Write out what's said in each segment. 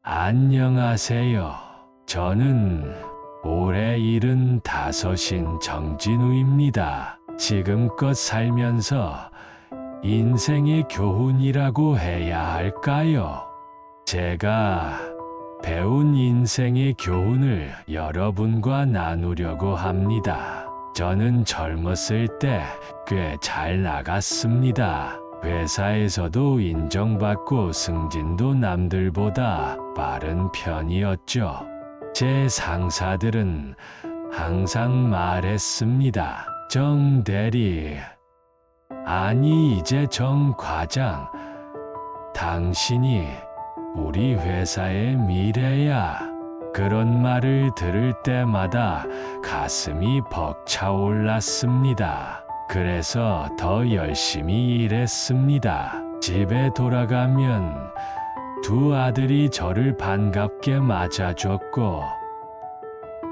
안녕하세요. 저는 올해 75인 정진우입니다. 지금껏 살면서 인생의 교훈이라고 해야 할까요? 제가 배운 인생의 교훈을 여러분과 나누려고 합니다. 저는 젊었을 때 꽤 잘 나갔습니다. 회사에서도 인정받고 승진도 남들보다 빠른 편이었죠. 제 상사들은 항상 말했습니다. 정 대리, 아니 이제 정 과장, 당신이 우리 회사의 미래야. 그런 말을 들을 때마다 가슴이 벅차올랐습니다. 그래서 더 열심히 일했습니다. 집에 돌아가면 두 아들이 저를 반갑게 맞아줬고,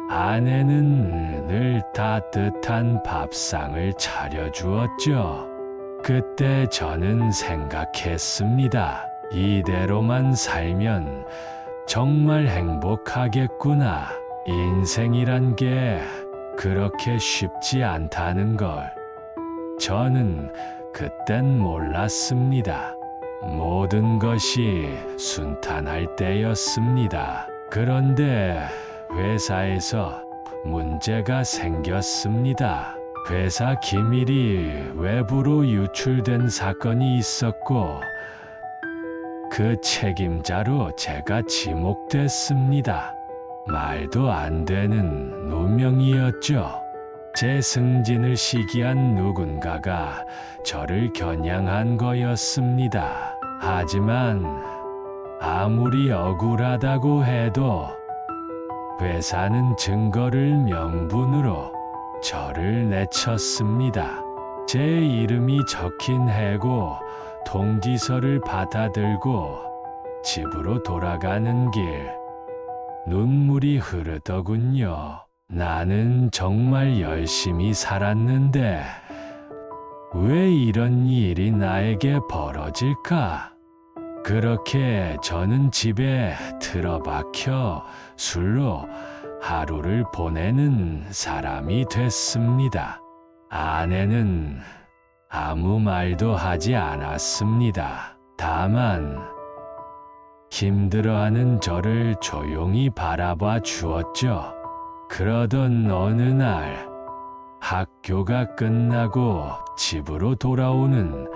아내는 늘 따뜻한 밥상을 차려주었죠. 그때 저는 생각했습니다. 이대로만 살면 정말 행복하겠구나. 인생이란 게 그렇게 쉽지 않다는 걸. 저는 그땐 몰랐습니다. 모든 것이 순탄할 때였습니다. 그런데 회사에서 문제가 생겼습니다. 회사 기밀이 외부로 유출된 사건이 있었고, 그 책임자로 제가 지목됐습니다. 말도 안 되는 누명이었죠. 제 승진을 시기한 누군가가 저를 겨냥한 거였습니다. 하지만 아무리 억울하다고 해도 회사는 증거를 명분으로 저를 내쳤습니다. 제 이름이 적힌 해고 통지서를 받아들고 집으로 돌아가는 길, 눈물이 흐르더군요. 나는 정말 열심히 살았는데 왜 이런 일이 나에게 벌어질까? 그렇게 저는 집에 틀어박혀 술로 하루를 보내는 사람이 됐습니다. 아내는 아무 말도 하지 않았습니다. 다만 힘들어하는 저를 조용히 바라봐 주었죠. 그러던 어느 날 학교가 끝나고 집으로 돌아오는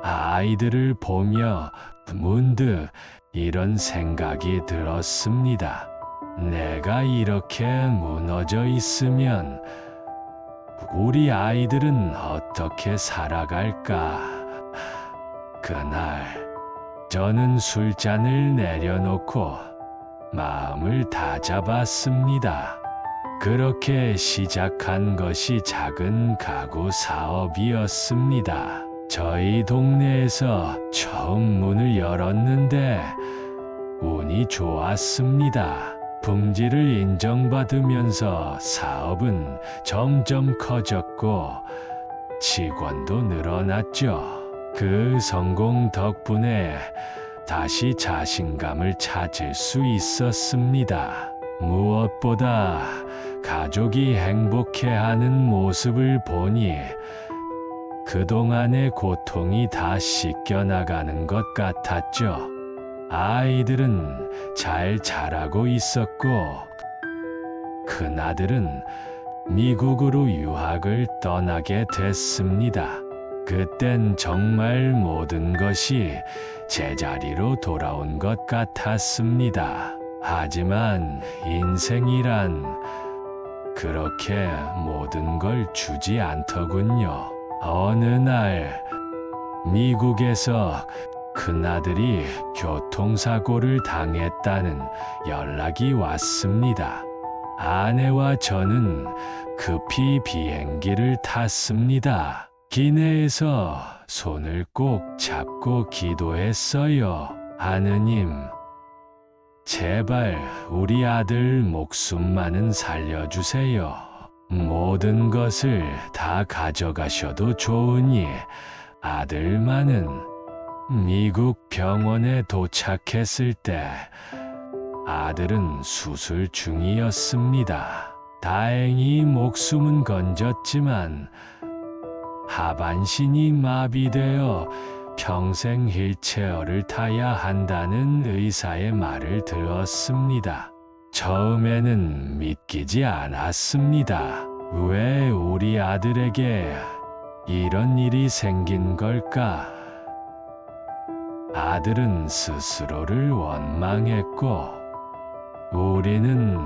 아이들을 보며 문득 이런 생각이 들었습니다. 내가 이렇게 무너져 있으면 우리 아이들은 어떻게 살아갈까? 그날 저는 술잔을 내려놓고 마음을 다잡았습니다. 그렇게 시작한 것이 작은 가구 사업이었습니다. 저희 동네에서 처음 문을 열었는데 운이 좋았습니다. 품질을 인정받으면서 사업은 점점 커졌고 직원도 늘어났죠. 그 성공 덕분에 다시 자신감을 찾을 수 있었습니다. 무엇보다 가족이 행복해하는 모습을 보니 그동안의 고통이 다 씻겨나가는 것 같았죠. 아이들은 잘 자라고 있었고, 큰아들은 미국으로 유학을 떠나게 됐습니다. 그땐 정말 모든 것이 제자리로 돌아온 것 같았습니다. 하지만 인생이란 그렇게 모든 걸 주지 않더군요. 어느 날 미국에서 큰아들이 교통사고를 당했다는 연락이 왔습니다. 아내와 저는 급히 비행기를 탔습니다. 기내에서 손을 꼭 잡고 기도했어요. 하느님, 제발 우리 아들 목숨만은 살려주세요. 모든 것을 다 가져가셔도 좋으니 아들만은. 미국 병원에 도착했을 때 아들은 수술 중이었습니다. 다행히 목숨은 건졌지만 하반신이 마비되어 평생 휠체어를 타야 한다는 의사의 말을 들었습니다. 처음에는 믿기지 않았습니다. 왜 우리 아들에게 이런 일이 생긴 걸까? 아들은 스스로를 원망했고, 우리는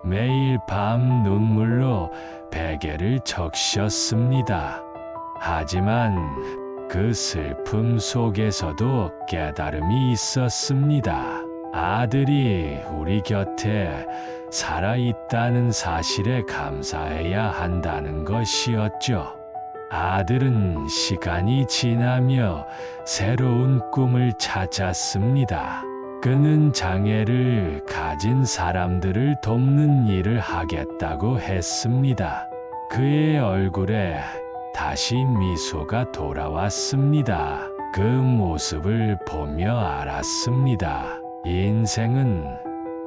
매일 밤 눈물로 베개를 적셨습니다. 하지만 그 슬픔 속에서도 깨달음이 있었습니다. 아들이 우리 곁에 살아있다는 사실에 감사해야 한다는 것이었죠. 아들은 시간이 지나며 새로운 꿈을 찾았습니다. 그는 장애를 가진 사람들을 돕는 일을 하겠다고 했습니다. 그의 얼굴에 다시 미소가 돌아왔습니다. 그 모습을 보며 알았습니다. 인생은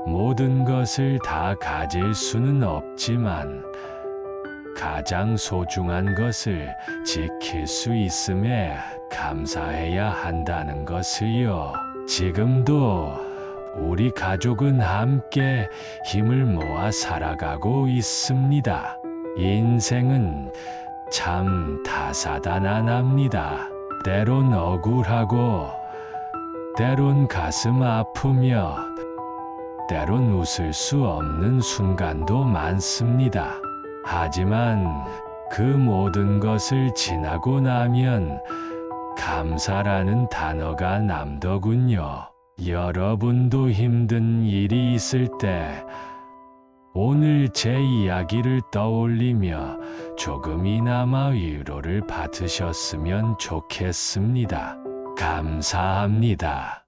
모든 것을 다 가질 수는 없지만 가장 소중한 것을 지킬 수 있음에 감사해야 한다는 것을요. 지금도 우리 가족은 함께 힘을 모아 살아가고 있습니다. 인생은 참 다사다난합니다. 때론 억울하고, 때론 가슴 아프며, 때론 웃을 수 없는 순간도 많습니다. 하지만 그 모든 것을 지나고 나면 감사라는 단어가 남더군요. 여러분도 힘든 일이 있을 때 오늘 제 이야기를 떠올리며 조금이나마 위로를 받으셨으면 좋겠습니다. 감사합니다.